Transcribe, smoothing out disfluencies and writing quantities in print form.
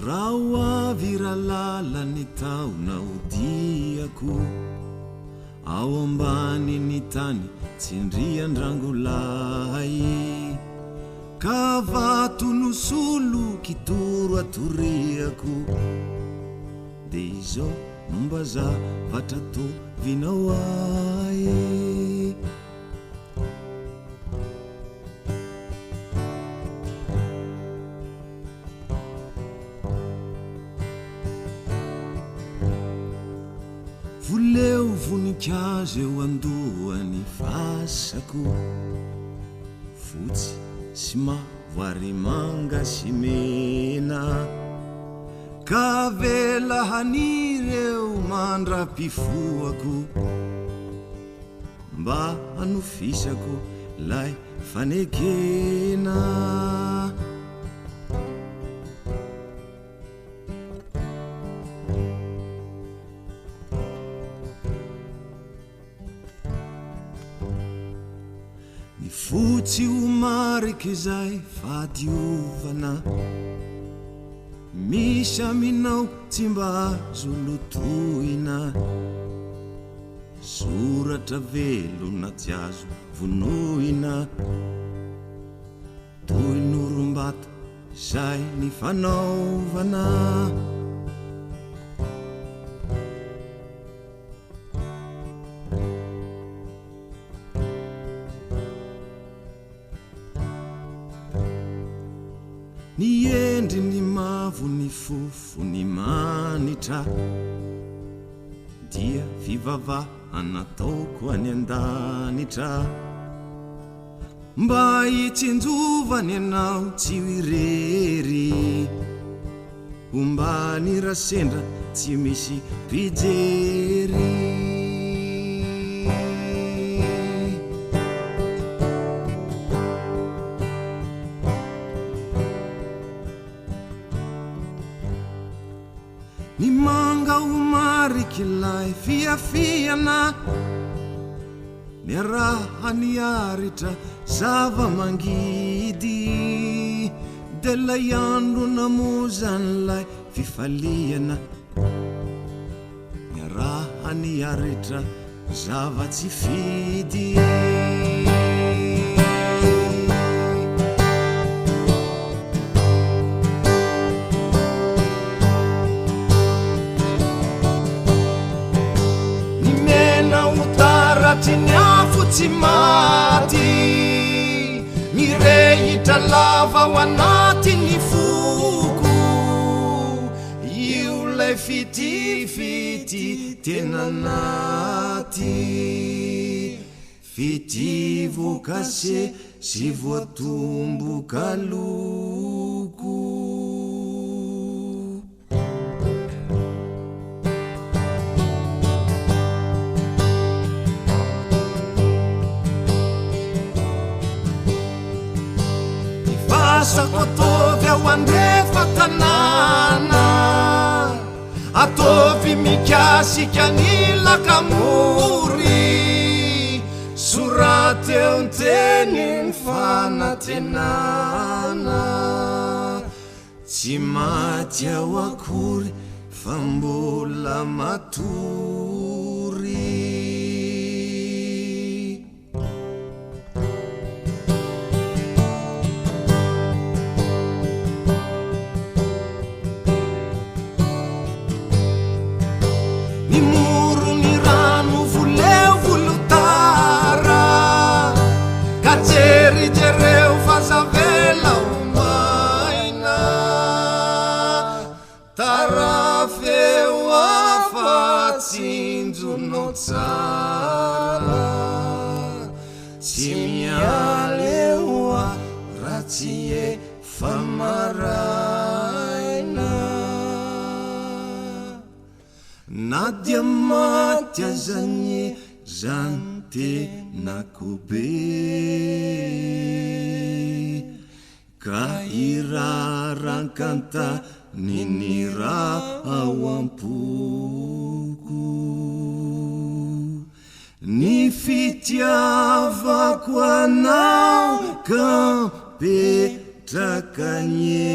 Raha viralala ny taonao diako ao ambany ny tany tsindrian-drangolay ka vatono solo kitoro atoriako de izao momba zavatra tovinao ay voleo voninkazo eo andohany fasako fotsy sy mavoary manga sy mena ka vela hanireo mandra-pifoako mba hanofisako lay fanekena ny fotsy ho mariky zay fadiovana misy aminao tsy mba azo lotoina soratra velona tsy azo vonoina toy norom-bata zay ny fanaovana ny endry ny mavo ny fofo ny manitra dia fivavahana taoko any andanitra mba hitsinjovany anao tsy hoirery ombany rasendra tsy misy pijery ny manga ho mariky lay fiafiana miaraha ny aritra zava-mangidy de lay andro namozany lay fifaliana miaraha ny aritra zava-tsy fidy ny afo tsy maty mirehitra lava ao anaty ny foko io lay fitifity tena naty fitivoka se sy voatomboka loko asako atovy ao andrefa tanàna atovy mikasika ny lakamory soraty eo nteny ny fanantenana tsy maty ao akory fa mbola matory jereo fazavela umaina tarafeu afatsinjono tsara tsy mialeoa ratsy efa maraina na dia maty azanye zany tenako be ka irarankanta ny raha ao ampoko ny fitiavako anao ka petrakanye